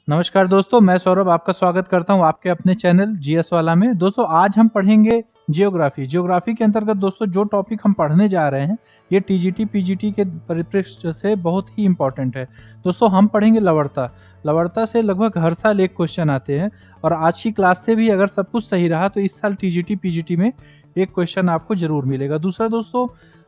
नमस्कार दोस्तों, मैं सौरभ आपका स्वागत करता हूं आपके अपने चैनल जीएस वाला में। दोस्तों आज हम पढ़ेंगे ज्योग्राफी के अंतर्गत दोस्तों जो टॉपिक हम पढ़ने जा रहे हैं ये टीजीटी पीजीटी के परिप्रेक्ष्य से बहुत ही इंपॉर्टेंट है। दोस्तों हम पढ़ेंगे लवणता। लवणता से लगभग हर साल एक क्वेश्चन आते हैं और आज की क्लास से भी अगर सब कुछ सही रहा तो इस साल टीजीटी पीजीटी में एक क्वेश्चन आपको जरूर मिलेगा। दूसरा दोस्तों,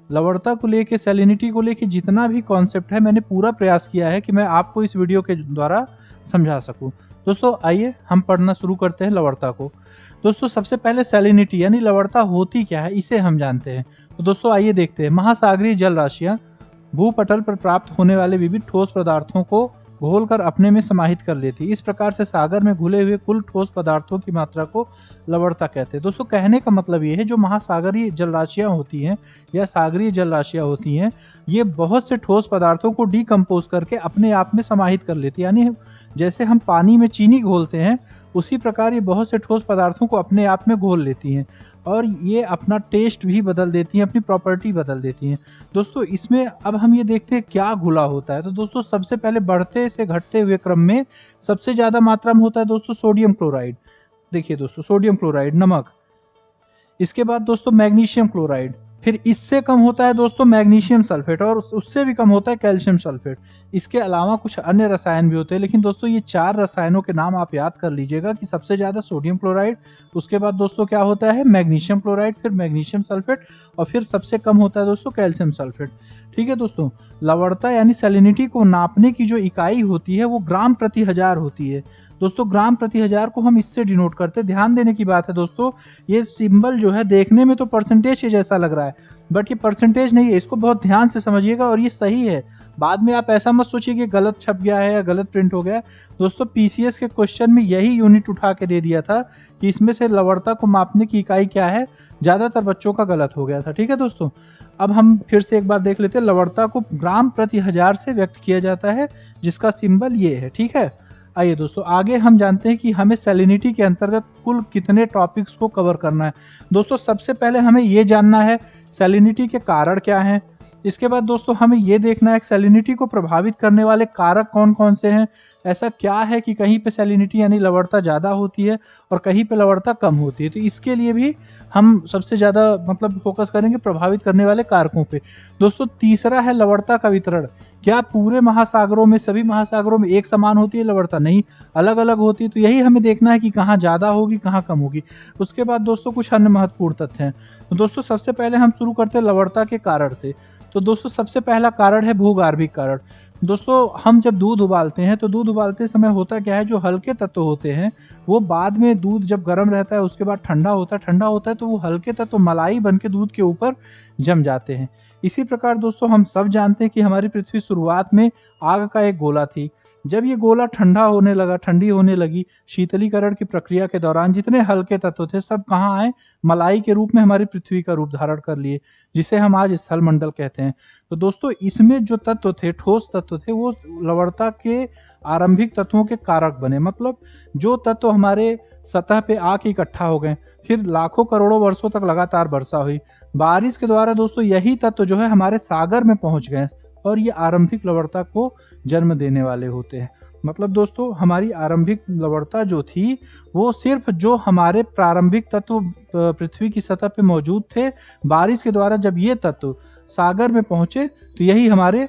लवणता को लेके, सैलिनिटी को लेके जितना भी कॉन्सेप्ट है मैंने पूरा प्रयास किया है कि मैं आपको इस वीडियो के द्वारा समझा सकूं। दोस्तों आइए हम पढ़ना शुरू करते हैं लवणता को। दोस्तों सबसे पहले सैलिनिटी यानी लवणता होती क्या है इसे हम जानते हैं। तो दोस्तों आइए देखते हैं। महासागरीय जल राशियां भूपटल पर प्राप्त होने वाले विविध ठोस पदार्थों को घोलकर अपने में समाहित कर लेती है। इस प्रकार से सागर में घुले हुए कुल ठोस पदार्थों की मात्रा को लवणता कहते हैं। दोस्तों कहने का मतलब ये है जो महासागरीय जल राशियां होती हैं या सागरीय जल राशियां होती हैं ये बहुत से ठोस पदार्थों को डीकम्पोज करके अपने आप में समाहित कर लेती है। यानी जैसे हम पानी में चीनी घोलते हैं उसी प्रकार ये बहुत से ठोस पदार्थों को अपने आप में घोल लेती हैं और ये अपना टेस्ट भी बदल देती हैं, अपनी प्रॉपर्टी बदल देती हैं। दोस्तों इसमें अब हम ये देखते हैं क्या घुला होता है। तो दोस्तों सबसे पहले बढ़ते से घटते हुए क्रम में सबसे ज़्यादा मात्रा में होता है दोस्तों सोडियम क्लोराइड। देखिए दोस्तों सोडियम क्लोराइड नमक, इसके बाद दोस्तों मैग्नीशियम क्लोराइड, फिर इससे कम होता है दोस्तों मैग्नीशियम सल्फेट और उससे भी कम होता है कैल्शियम सल्फेट। इसके अलावा कुछ अन्य रसायन भी होते हैं, लेकिन दोस्तों ये चार रसायनों के नाम आप याद कर लीजिएगा कि सबसे ज़्यादा सोडियम क्लोराइड, उसके बाद दोस्तों क्या होता है मैग्नीशियम क्लोराइड, फिर मैग्नीशियम सल्फेट और फिर सबसे कम होता है दोस्तों कैल्शियम सल्फेट। ठीक है दोस्तों, लवणता यानी सैलिनिटी को नापने की जो इकाई होती है वो ग्राम प्रति हजार होती है। दोस्तों ग्राम प्रति हजार को हम इससे डिनोट करते हैं। ध्यान देने की बात है दोस्तों, ये सिंबल जो है देखने में तो परसेंटेज के जैसा लग रहा है बट ये परसेंटेज नहीं है, इसको बहुत ध्यान से समझिएगा और ये सही है। बाद में आप ऐसा मत सोचिए कि गलत छप गया है या गलत प्रिंट हो गया है। दोस्तों पीसीएस के क्वेश्चन में यही यूनिट उठा के दे दिया था कि इसमें से लवणता को मापने की इकाई क्या है, ज़्यादातर बच्चों का गलत हो गया था। ठीक है दोस्तों, अब हम फिर से एक बार देख लेते हैं। लवणता को ग्राम प्रति हजार से व्यक्त किया जाता है जिसका सिंबल ये है। ठीक है, आइए दोस्तों आगे हम जानते हैं कि हमें सैलिनिटी के अंतर्गत कुल कितने टॉपिक्स को कवर करना है। दोस्तों सबसे पहले हमें ये जानना है सैलिनिटी के कारण क्या हैं। इसके बाद दोस्तों हमें ये देखना है सैलिनिटी को प्रभावित करने वाले कारक कौन कौन से हैं। ऐसा क्या है कि कहीं पे सैलिनिटी यानी लवणता ज़्यादा होती है और कहीं पे लवणता कम होती है, तो इसके लिए भी हम सबसे ज़्यादा मतलब फोकस करेंगे प्रभावित करने वाले कारकों पे। दोस्तों तीसरा है लवणता का वितरण। क्या पूरे महासागरों में, सभी महासागरों में एक समान होती है लवणता? नहीं, अलग अलग होती है। तो यही हमें देखना है कि कहाँ ज़्यादा होगी कहाँ कम होगी। उसके बाद दोस्तों कुछ अन्य महत्वपूर्ण तथ्य हैं। तो दोस्तों सबसे पहले हम शुरू करते हैं लवणता के कारण से। तो दोस्तों सबसे पहला कारण है भूगर्भिक कारण। दोस्तों हम जब दूध उबालते हैं तो दूध उबालते समय होता क्या है, जो हल्के तत्व होते हैं वो बाद में दूध जब गर्म रहता है उसके बाद ठंडा होता है तो वो हल्के तत्व मलाई बन के दूध के ऊपर जम जाते हैं। इसी प्रकार दोस्तों हम सब जानते हैं कि हमारी पृथ्वी शुरुआत में आग का एक गोला थी। जब ये गोला ठंडी होने लगी, शीतलीकरण की प्रक्रिया के दौरान जितने हल्के तत्व थे सब कहाँ आए, मलाई के रूप में हमारी पृथ्वी का रूप धारण कर लिए, जिसे हम आज स्थल मंडल कहते हैं। तो दोस्तों इसमें जो तत्व थे, ठोस तत्व थे, वो लवणता के आरंभिक तत्वों के कारक बने। मतलब जो तत्व हमारे सतह पे आके इकट्ठा हो गए, फिर लाखों करोड़ों वर्षों तक लगातार वर्षा हुई, बारिश के द्वारा दोस्तों यही तत्व जो है हमारे सागर में पहुंच गए और ये आरंभिक लवणता को जन्म देने वाले होते हैं। मतलब दोस्तों हमारी आरंभिक लवणता जो थी वो सिर्फ जो हमारे प्रारंभिक तत्व पृथ्वी की सतह पे मौजूद थे, बारिश के द्वारा जब ये तत्व सागर में पहुंचे तो यही हमारे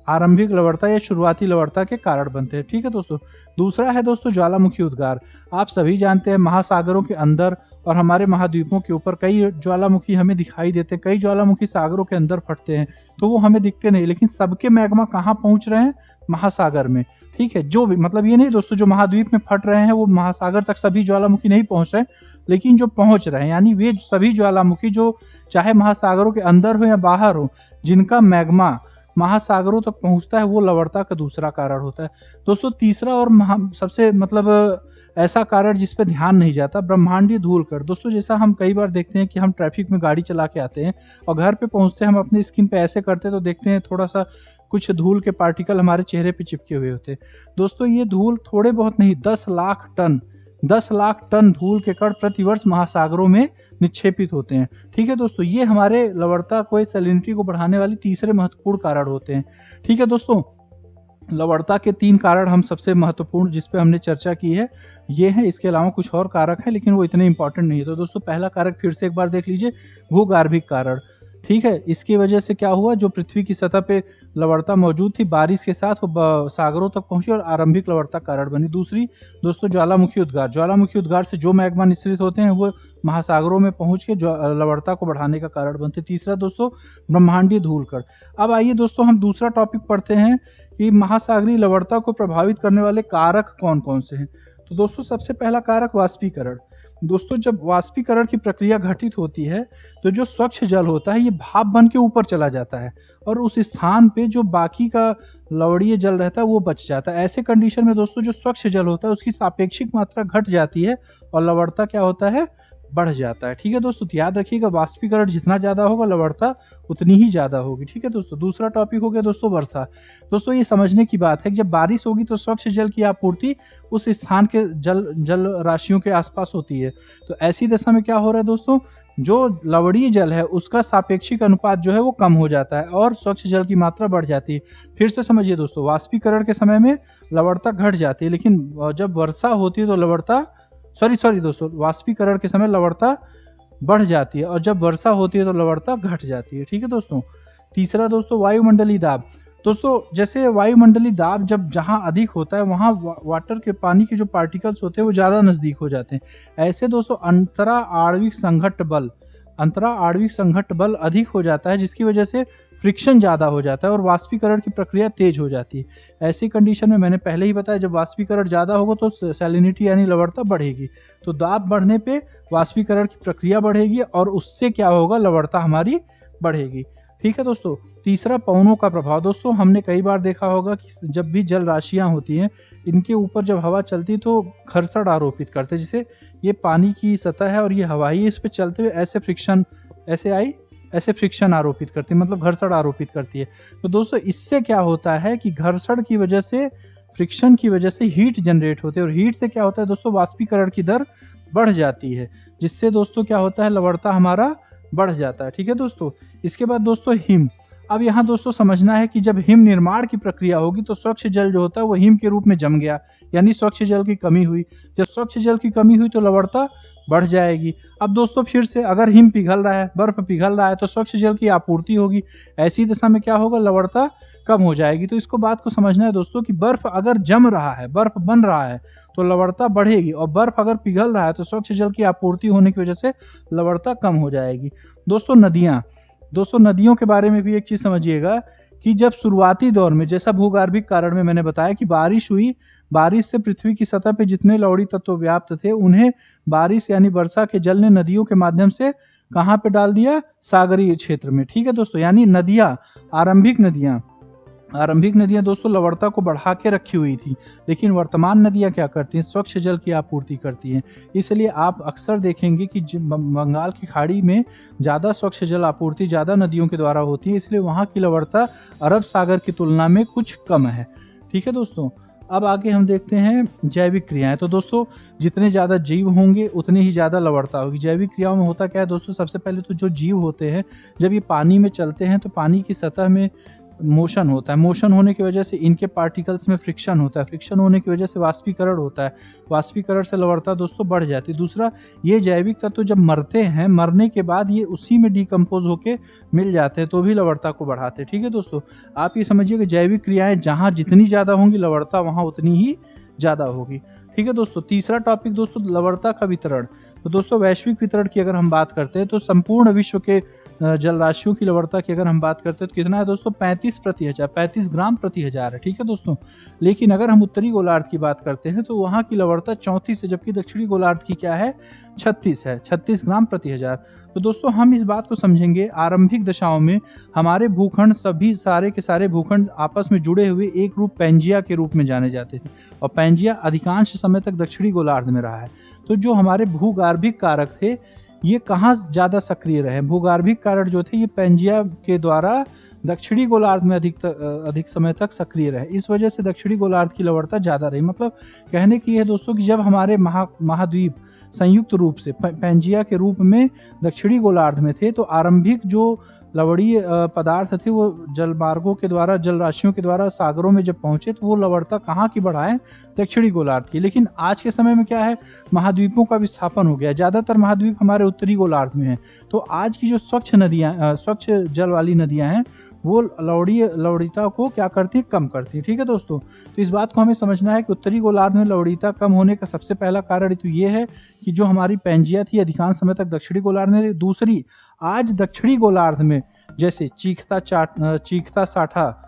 आरंभिक लवणता या शुरुआती लवणता के कारण बनते हैं। ठीक है दोस्तों, दूसरा है दोस्तों ज्वालामुखी उद्गार। आप सभी जानते हैं महासागरों के अंदर और हमारे महाद्वीपों के ऊपर कई ज्वालामुखी हमें दिखाई देते हैं। कई ज्वालामुखी सागरों के अंदर फटते हैं तो वो हमें दिखते नहीं, लेकिन सबके मैग्मा कहाँ पहुंच रहे हैं, महासागर में। ठीक है, जो भी मतलब ये नहीं दोस्तों जो महाद्वीप में फट रहे हैं वो महासागर तक सभी ज्वालामुखी नहीं पहुंच रहे, लेकिन जो पहुंच रहे हैं यानी वे सभी ज्वालामुखी जो चाहे महासागरों के अंदर हो या बाहर हो, जिनका मैग्मा महासागरों तक पहुंचता है, वो लवणता का दूसरा कारण होता है। दोस्तों तीसरा और सबसे मतलब ऐसा कारण जिस पे ध्यान नहीं जाता, ब्रह्मांडीय धूल कण। दोस्तों जैसा हम कई बार देखते हैं कि हम ट्रैफिक में गाड़ी चला के आते हैं और घर पे पहुंचते हैं, हम अपनी स्किन पे ऐसे करते हैं तो देखते हैं थोड़ा सा कुछ धूल के पार्टिकल हमारे चेहरे पे चिपके हुए होते हैं। दोस्तों ये धूल थोड़े बहुत नहीं, 10 लाख टन धूल के कण प्रतिवर्ष महासागरों में निक्षेपित होते हैं। ठीक है दोस्तों, ये हमारे लवणता को, सैलिनिटी को बढ़ाने वाले तीसरे महत्वपूर्ण कारण होते हैं। ठीक है दोस्तों, लवणता के 3 कारण हम सबसे महत्वपूर्ण जिस पे हमने चर्चा की है ये है। इसके अलावा कुछ और कारक हैं लेकिन वो इतने इंपॉर्टेंट नहीं है। तो दोस्तों पहला कारक फिर से एक बार देख लीजिए, भूगार्भिक कारण। ठीक है, इसकी वजह से क्या हुआ, जो पृथ्वी की सतह पे लवणता मौजूद थी बारिश के साथ वो सागरों तक पहुंची और आरंभिक लवणता कारण बनी। दूसरी दोस्तों ज्वालामुखी उद्गार। ज्वालामुखी उद्गार से जो मैग्मा निस्सरित होते हैं वो महासागरों में पहुंच के लवणता को बढ़ाने का कारण बनते। तीसरा दोस्तों ब्रह्मांडीय धूलकण। अब आइए दोस्तों हम दूसरा टॉपिक पढ़ते हैं कि महासागरीय लवणता को प्रभावित करने वाले कारक कौन कौन से हैं। तो दोस्तों सबसे पहला कारक वाष्पीकरण। दोस्तों जब वाष्पीकरण की प्रक्रिया घटित होती है तो जो स्वच्छ जल होता है ये भाप बन के ऊपर चला जाता है और उस स्थान पे जो बाकी का लवणीय जल रहता है वो बच जाता है। ऐसे कंडीशन में दोस्तों जो स्वच्छ जल होता है उसकी सापेक्षिक मात्रा घट जाती है और लवणता क्या होता है, बढ़ जाता है। ठीक है दोस्तों, तो याद रखिएगा वाष्पीकरण जितना ज्यादा होगा लवणता उतनी ही ज्यादा होगी। ठीक है दोस्तों, दूसरा टॉपिक हो गया दोस्तों वर्षा। दोस्तों ये समझने की बात है कि जब बारिश होगी तो स्वच्छ जल की आपूर्ति उस स्थान के जल राशियों के आसपास होती है। तो ऐसी दशा में क्या हो रहा है दोस्तों, जो लवणीय जल है उसका सापेक्षिक अनुपात जो है वो कम हो जाता है और स्वच्छ जल की मात्रा बढ़ जाती है। फिर से समझिए दोस्तों, वाष्पीकरण के समय में लवणता घट जाती है लेकिन जब वर्षा होती है तो लवणता सॉरी दोस्तों, वाष्पीकरण के समय लवणता बढ़ जाती है और जब वर्षा होती है तो लवणता घट जाती है। ठीक है दोस्तों, तीसरा दोस्तों वायुमंडलीय दाब। दोस्तों जैसे वायुमंडलीय दाब जब जहां अधिक होता है वहां वाटर के पानी के जो पार्टिकल्स होते हैं वो ज्यादा नजदीक हो जाते हैं। ऐसे दोस्तों अंतरा आणविक संघट्ट बल अधिक हो जाता है जिसकी वजह से फ्रिक्शन ज्यादा हो जाता है और वाष्पीकरण की प्रक्रिया तेज हो जाती है। ऐसी कंडीशन में मैंने पहले ही बताया जब वाष्पीकरण ज्यादा होगा तो सैलिनिटी यानी लवणता बढ़ेगी। तो दाब बढ़ने पे वाष्पीकरण की प्रक्रिया बढ़ेगी और उससे क्या होगा, लवणता हमारी बढ़ेगी। ठीक है दोस्तों, तीसरा पवनों का प्रभाव। दोस्तों हमने कई बार देखा होगा कि जब भी जल राशियां होती हैं इनके ऊपर जब हवा चलती तो घर्षण आरोपित करते हैं। जैसे ये पानी की सतह है और ये हवा ही इस पे चलते हुए ऐसे फ्रिक्शन आरोपित करती है, मतलब घर्षण आरोपित करती है। तो दोस्तों इससे क्या होता है कि घर्षण की वजह से, फ्रिक्शन की वजह से हीट जनरेट होते हैं और हीट से क्या होता है दोस्तों, वाष्पीकरण की दर बढ़ जाती है जिससे दोस्तों क्या होता है, लवणता हमारा बढ़ जाता है। ठीक है दोस्तों, इसके बाद दोस्तों हिम। अब यहाँ दोस्तों समझना है कि जब हिम निर्माण की प्रक्रिया होगी तो स्वच्छ जल जो होता है वो हिम के रूप में जम गया, यानी स्वच्छ जल की कमी हुई। जब स्वच्छ जल की कमी हुई तो लवणता बढ़ जाएगी। अब दोस्तों फिर से अगर हिम पिघल रहा है, बर्फ पिघल रहा है तो स्वच्छ जल की आपूर्ति होगी। ऐसी दशा में क्या होगा, लवणता कम हो जाएगी। तो इसको बात को समझना है दोस्तों कि बर्फ अगर जम रहा है, बर्फ बन रहा है तो लवणता बढ़ेगी और बर्फ अगर पिघल रहा है तो स्वच्छ जल की आपूर्ति होने की वजह से लवणता कम हो जाएगी। दोस्तों नदियों के बारे में भी एक चीज समझिएगा कि जब शुरुआती दौर में, जैसा भूगर्भिक कारण में मैंने बताया कि बारिश हुई, बारिश से पृथ्वी की सतह पे जितने लवणीय तत्व व्याप्त थे उन्हें बारिश यानी वर्षा के जल ने नदियों के माध्यम से कहां पे डाल दिया, सागरीय क्षेत्र में। ठीक है दोस्तों, यानी आरंभिक नदियां दोस्तों लवणता को बढ़ा के रखी हुई थी, लेकिन वर्तमान नदियां क्या करती हैं, स्वच्छ जल की आपूर्ति करती हैं। इसलिए आप अक्सर देखेंगे कि बंगाल की खाड़ी में ज़्यादा स्वच्छ जल आपूर्ति ज़्यादा नदियों के द्वारा होती है, इसलिए वहाँ की लवणता अरब सागर की तुलना में कुछ कम है। ठीक है दोस्तों, अब आगे हम देखते हैं जैविक क्रियाएं। तो दोस्तों जितने ज़्यादा जीव होंगे उतनी ही ज़्यादा लवणता होगी। जैविक क्रियाओं में होता क्या है दोस्तों, सबसे पहले तो जो जीव होते हैं जब ये पानी में चलते हैं तो पानी की सतह में मोशन होता है, मोशन होने की वजह से इनके पार्टिकल्स में फ्रिक्शन होता है, फ्रिक्शन होने की वजह से वाष्पीकरण होता है, वाष्पीकरण से लवणता दोस्तों बढ़ जाती है। दूसरा, ये जैविक तत्व जब मरते हैं, मरने के बाद ये उसी में डिकम्पोज होके मिल जाते हैं तो भी लवणता को बढ़ाते हैं। ठीक है दोस्तों, आप ये समझिए कि जैविक क्रियाएं जहाँ जितनी ज़्यादा होंगी लवणता वहाँ उतनी ही ज़्यादा होगी। ठीक है दोस्तों, तीसरा टॉपिक दोस्तों लवणता का वितरण। तो दोस्तों वैश्विक वितरण की अगर हम बात करते हैं तो संपूर्ण विश्व के जल राशियों की लवणता की अगर हम बात करते हैं तो कितना है दोस्तों, 35 ग्राम प्रति हजार है। ठीक है दोस्तों, लेकिन अगर हम उत्तरी गोलार्ध की बात करते हैं तो वहाँ की लवणता 34 है, जबकि दक्षिणी गोलार्ध की क्या है, 36 ग्राम प्रति हजार। तो दोस्तों हम इस बात को समझेंगे, आरंभिक दशाओं में हमारे भूखंड सभी सारे के सारे भूखंड आपस में जुड़े हुए एक रूप पैंजिया के रूप में जाने जाते थे और पैंजिया अधिकांश समय तक दक्षिणी गोलार्ध में रहा है। तो जो हमारे भूगार्भिक कारक थे ये कहाँ ज्यादा सक्रिय रहे, भूगार्भिक कारक जो थे ये पैंजिया के द्वारा दक्षिणी गोलार्ध में अधिक समय तक सक्रिय रहे। इस वजह से दक्षिणी गोलार्ध की लवणता ज्यादा रही। मतलब कहने की है दोस्तों कि जब हमारे महाद्वीप संयुक्त रूप से पैंजिया के रूप में दक्षिणी गोलार्ध में थे तो आरंभिक जो लवणीय पदार्थ थे वो जल मार्गों के द्वारा, जल राशियों के द्वारा सागरों में जब पहुंचे तो वो लवणता कहाँ की बढ़ाएं, दक्षिणी गोलार्ध की। लेकिन आज के समय में क्या है, महाद्वीपों का विस्थापन हो गया, ज़्यादातर महाद्वीप हमारे उत्तरी गोलार्ध में है। तो आज की जो स्वच्छ नदियाँ, स्वच्छ जल वाली नदियाँ हैं, वो लवणीयता को क्या करती है, कम करती है। ठीक है दोस्तों, तो इस बात को हमें समझना है कि उत्तरी गोलार्ध में लवणीयता कम होने का सबसे पहला कारण तो ये है कि जो हमारी पैंजिया थी अधिकांश समय तक दक्षिणी गोलार्ध में रही। दूसरी, आज दक्षिणी गोलार्ध में जैसे चीखता साठा,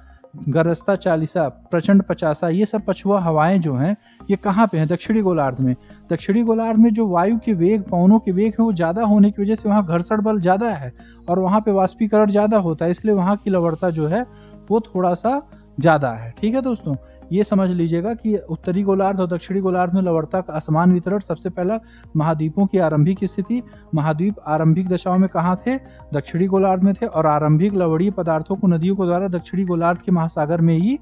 गरजता चालीसा, प्रचंड पचासा, ये सब पछुआ हवाएं जो हैं ये कहाँ पे हैं, दक्षिणी गोलार्ध में। दक्षिणी गोलार्ध में जो वायु के वेग, पवनों के वेग है वो ज़्यादा होने की वजह से वहाँ घर्षण बल ज़्यादा है और वहाँ पे वाष्पीकरण ज़्यादा होता है, इसलिए वहाँ की लवणता जो है वो थोड़ा सा ज़्यादा है। ठीक है दोस्तों, ये समझ लीजिएगा कि उत्तरी गोलार्ध और दक्षिणी गोलार्ध में लवणता का असमान वितरण। सबसे पहला, महाद्वीपों की आरंभिक स्थिति। महाद्वीप आरंभिक दशाओं में कहाँ थे, दक्षिणी गोलार्ध में थे, और आरंभिक लवणीय पदार्थों को नदियों के द्वारा दक्षिणी गोलार्ध के महासागर में ही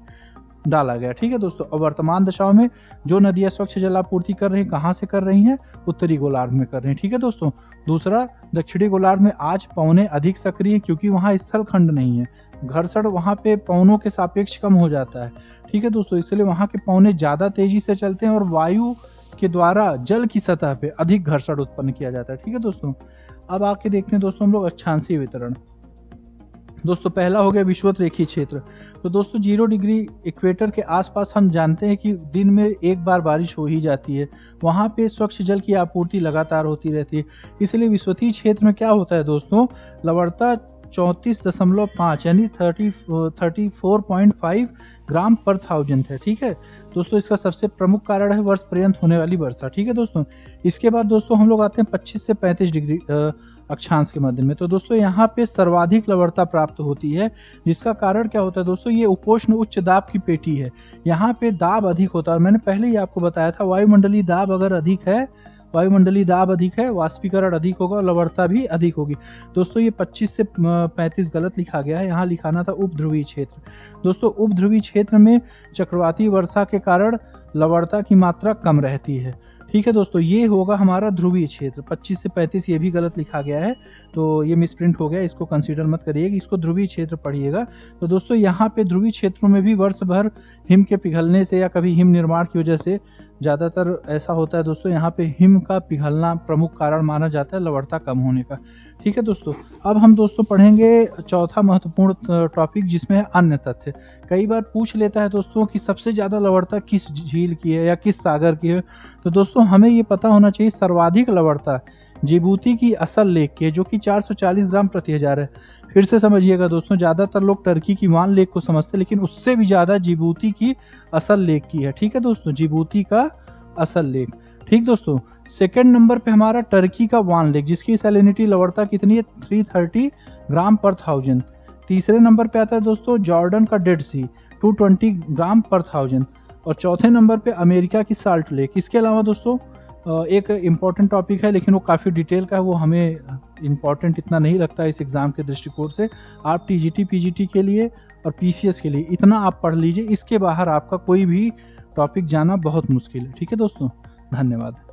डाला गया। ठीक है दोस्तों, और वर्तमान दशाओं में जो नदियां स्वच्छ जलापूर्ति कर रही हैं, कहाँ से कर रही हैं, उत्तरी गोलार्ध में कर रही हैं। ठीक है दोस्तों, दूसरा, दक्षिणी गोलार्ध में आज पवनें अधिक सक्रिय हैं क्योंकि वहाँ स्थल खंड नहीं है, घर्षण वहाँ पे पवनों के सापेक्ष कम हो जाता है। ठीक है दोस्तों, इसलिए वहाँ के पवनें ज़्यादा तेजी से चलते हैं और वायु के द्वारा जल की सतह पे अधिक घर्षण उत्पन्न किया जाता है। ठीक है दोस्तों, अब आके देखते हैं दोस्तों हम लोग अक्षांशीय वितरण। दोस्तों पहला हो गया विषुवत रेखीय क्षेत्र। तो दोस्तों 0 डिग्री इक्वेटर के आसपास हम जानते हैं कि दिन में एक बार बारिश हो ही जाती है, वहाँ पे स्वच्छ जल की आपूर्ति लगातार होती रहती है। इसलिए विषुवतीय क्षेत्र में क्या होता है दोस्तों, लवणता 34.5 यानी 34.5 ग्राम पर थाउजेंड है। ठीक है दोस्तों, इसका सबसे प्रमुख कारण है वर्ष पर्यंत होने वाली वर्षा। ठीक है दोस्तों, इसके बाद दोस्तों हम लोग आते हैं 25 से 35 डिग्री अक्षांश के मध्य में। तो दोस्तों यहाँ पे सर्वाधिक लवणता प्राप्त होती है, जिसका कारण क्या होता है दोस्तों, ये उपोष्ण उच्च दाब की पेटी है, यहाँ पे दाब अधिक होता है। मैंने पहले ही आपको बताया था, वायुमंडलीय दाब अगर अधिक है, वायुमंडलीय दाब अधिक है, वाष्पीकरण अधिक होगा और लवणता भी अधिक होगी। दोस्तों ये 25 से 35 गलत लिखा गया है, यहाँ लिखाना था उपध्रुवीय क्षेत्र। दोस्तों उपध्रुवीय क्षेत्र में चक्रवाती वर्षा के कारण लवणता की मात्रा कम रहती है। ठीक है दोस्तों, ये होगा हमारा ध्रुवीय क्षेत्र। 25 से 35 ये भी गलत लिखा गया है, तो ये मिसप्रिंट हो गया, इसको कंसीडर मत करिएगा, इसको ध्रुवीय क्षेत्र पढ़िएगा। तो दोस्तों यहाँ पे ध्रुवीय क्षेत्रों में भी वर्ष भर हिम के पिघलने से या कभी हिम निर्माण की वजह से ज़्यादातर ऐसा होता है दोस्तों, यहाँ पे हिम का पिघलना प्रमुख कारण माना जाता है लवणता कम होने का। ठीक है दोस्तों, अब हम दोस्तों पढ़ेंगे चौथा महत्वपूर्ण टॉपिक, जिसमें है अन्य तथ्य। कई बार पूछ लेता है दोस्तों कि सबसे ज़्यादा लवणता किस झील की है या किस सागर की है। तो दोस्तों हमें ये पता होना चाहिए, सर्वाधिक लवणता जिबूती की असल लेक की है, जो कि 440 ग्राम प्रति हजार है। फिर से समझिएगा दोस्तों, ज़्यादातर लोग टर्की की वान लेक को समझते हैं, लेकिन उससे भी ज़्यादा जिबूती की असल लेक की है। ठीक है दोस्तों, जिबूती का असल लेक। ठीक दोस्तों, सेकंड नंबर पे हमारा टर्की का वान लेक, जिसकी सैलिनिटी लवणता कितनी है, 330 ग्राम पर थाउजेंड। तीसरे नंबर पे आता है दोस्तों जॉर्डन का डेड सी, 220 ग्राम पर थाउजेंड। और चौथे नंबर पे अमेरिका की साल्ट लेक। इसके अलावा दोस्तों एक इम्पॉर्टेंट टॉपिक है, लेकिन वो काफ़ी डिटेल का है, वो हमें इम्पॉर्टेंट इतना नहीं लगता इस एग्ज़ाम के दृष्टिकोण से। आप टीजीटी पीजीटी के लिए और पीसीएस के लिए इतना आप पढ़ लीजिए, इसके बाहर आपका कोई भी टॉपिक जाना बहुत मुश्किल है। ठीक है दोस्तों, धन्यवाद।